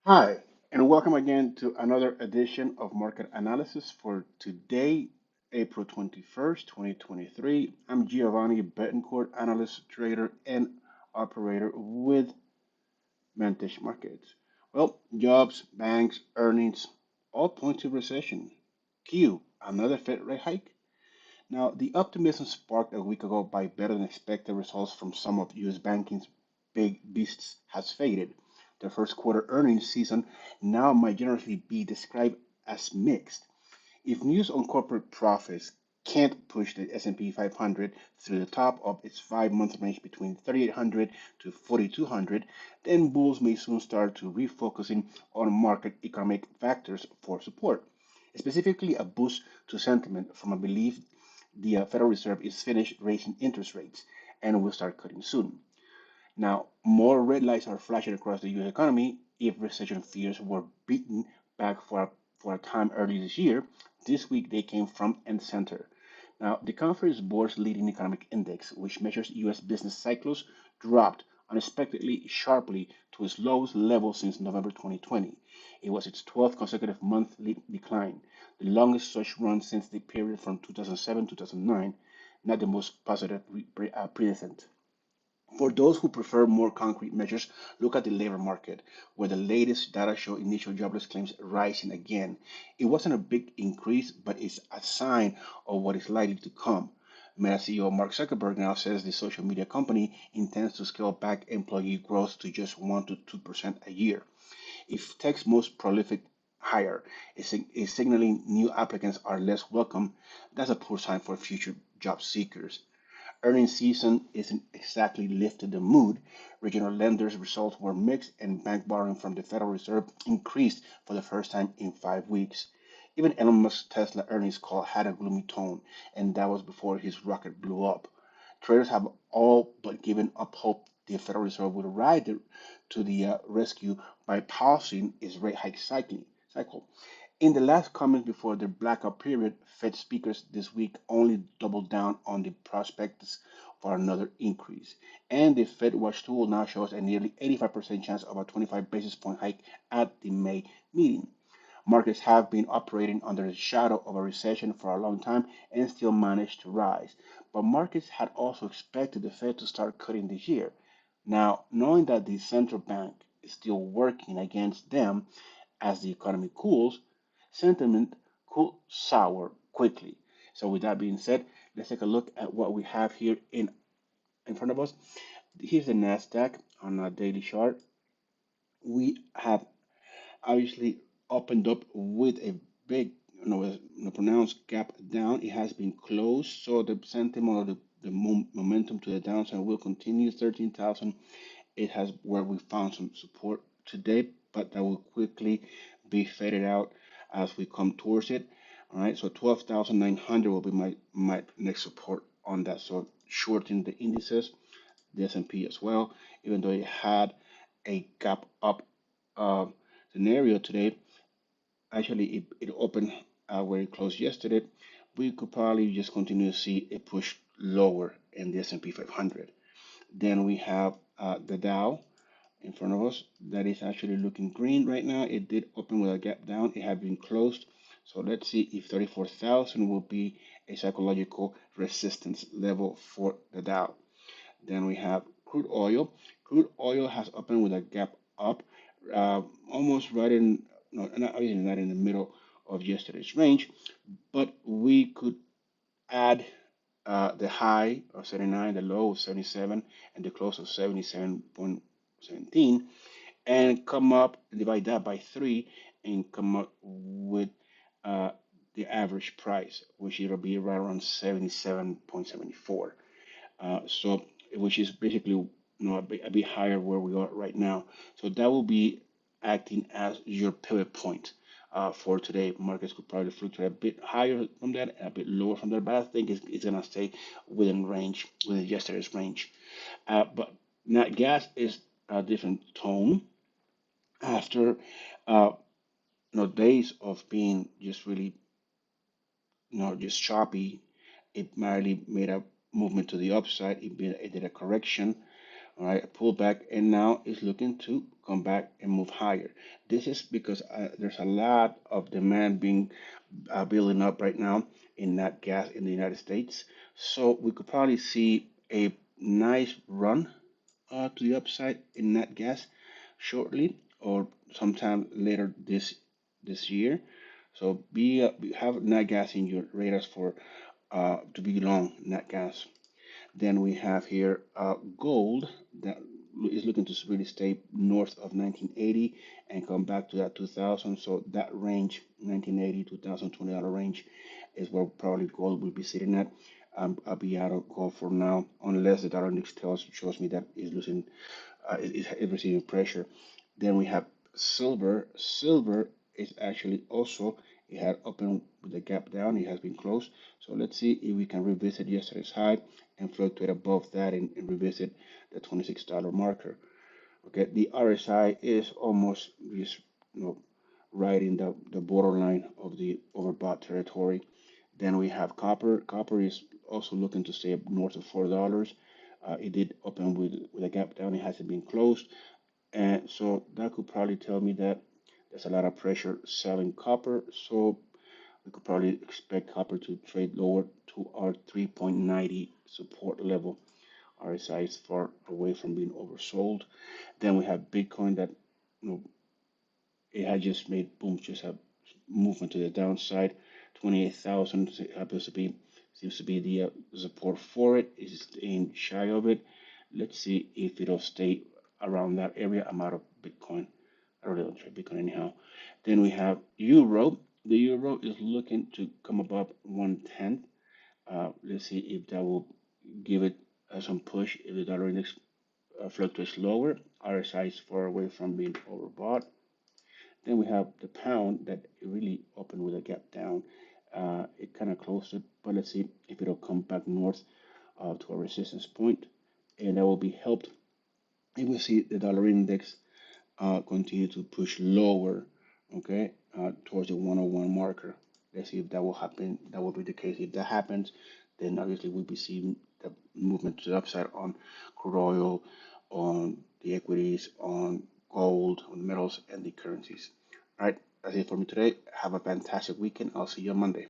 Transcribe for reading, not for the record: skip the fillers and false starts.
Hi, and welcome again to another edition of Market Analysis for today, April 21st, 2023. I'm Giovanni Betancourt, analyst, trader, and operator with Vantage Markets. Well, jobs, banks, earnings all point to recession. Q, another Fed rate hike. Now, the optimism sparked a week ago by better than expected results from some of U.S. banking's big beasts has faded. The first quarter earnings season now might generally be described as mixed. If news on corporate profits can't push the S&P 500 through the top of its 5-month range between 3,800 to 4,200, then bulls may soon start to refocusing on market economic factors for support, specifically a boost to sentiment from a belief the Federal Reserve is finished raising interest rates and will start cutting soon. Now, more red lights are flashing across the US economy if recession fears were beaten back for a time early this year. This week they came front and center. Now, the Conference Board's leading economic index, which measures US business cycles, dropped unexpectedly sharply to its lowest level since November 2020. It was its 12th consecutive monthly decline, the longest such run since the period from 2007-2009, not the most positive precedent. For those who prefer more concrete measures, look at the labor market, where the latest data show initial jobless claims rising again. It wasn't a big increase, but it's a sign of what is likely to come. Meta CEO Mark Zuckerberg now says the social media company intends to scale back employee growth to just 1 to 2% a year. If tech's most prolific hire is signaling new applicants are less welcome, that's a poor sign for future job seekers. Earnings season isn't exactly lifted the mood. Regional lenders' results were mixed, and bank borrowing from the Federal Reserve increased for the first time in 5 weeks. Even Elon Musk's Tesla earnings call had a gloomy tone, and that was before his rocket blew up. Traders have all but given up hope the Federal Reserve would ride to the rescue by pausing its rate hike cycle. In the last comments before the blackout period, Fed speakers this week only doubled down on the prospects for another increase. And the Fed Watch tool now shows a nearly 85% chance of a 25 basis point hike at the May meeting. Markets have been operating under the shadow of a recession for a long time and still managed to rise. But markets had also expected the Fed to start cutting this year. Now, knowing that the central bank is still working against them as the economy cools, sentiment could sour quickly. So, with that being said, let's take a look at what we have here in front of us. Here's the NASDAQ on a daily chart. We have obviously opened up with a big, a pronounced gap down. It has been closed, so the sentiment or the momentum to the downside will continue. 13,000. It has where we found some support today, but that will quickly be faded out as we come towards it. All right, so 12,900 will be my next support on that. So shorting the indices, the S&P as well, even though it had a gap up uh, scenario today. Actually, it opened where it closed yesterday. We could probably just continue to see a push lower in the S&P 500. Then we have the Dow in front of us that is actually looking green right now. It did open with a gap down. It had been closed. So let's see if 34,000 will be a psychological resistance level for the Dow. Then we have crude oil. Crude oil has opened with a gap up, almost right in, no, not, really not in the middle of yesterday's range, but we could add the high of 79, the low of 77, and the close of 77.17, and come up and divide that by 3 and come up with uh, the average price, which it'll be right around 77.74. So which is basically a bit higher where we are right now. So that will be acting as your pivot point for today. Markets could probably fluctuate a bit higher from that, a bit lower from that, but I think it's gonna stay within range, within yesterday's range. But Nat Gas is a different tone after days of being just really just choppy. It merely made a movement to the upside. It did a correction, All right, pull back, and now it's looking to come back and move higher. This is because there's a lot of demand being building up right now in Nat Gas in the United States. So we could probably see a nice run to the upside in Nat Gas shortly or sometime later this year. So have Nat Gas in your radars for to be long Nat Gas. Then we have here gold that is looking to really stay north of 1980 and come back to that 2000. So that range, 1980, $2020 range, is where probably gold will be sitting at. I'll be out of gold for now, unless the dollar index shows me that it's losing, is receiving pressure. Then we have silver. Silver is actually also, it had opened with a gap down. It has been closed. So let's see if we can revisit yesterday's high and fluctuate above that and revisit the $26 marker. Okay, the RSI is almost just, right in the borderline of the overbought territory. Then we have copper. Copper is also looking to stay up north of $4. It did open with a gap down. It hasn't been closed. And so that could probably tell me that there's a lot of pressure selling copper. So we could probably expect copper to trade lower to our 3.90 support level. RSI is far away from being oversold. Then we have Bitcoin that, you know, it had just made boom, just a movement to the downside. 28,000 happens to be seems to be the support for it. It's staying shy of it. Let's see if it'll stay around that area. I'm out of Bitcoin. I really don't trade Bitcoin anyhow. Then we have Euro. The Euro is looking to come above 110. Let's see if that will give it some push if the dollar index fluctuates lower. RSI is far away from being overbought. Then we have the pound that really opened with a gap down. It kind of closed it, but let's see if it'll come back north to a resistance point, and that will be helped if we see the dollar index continue to push lower, okay, towards the 101 marker. Let's see if that will happen. That will be the case. If that happens, then obviously we'll be seeing the movement to the upside on crude oil, on the equities, on gold, on metals, and the currencies. All right, that's it for me today. Have a fantastic weekend. I'll see you on Monday.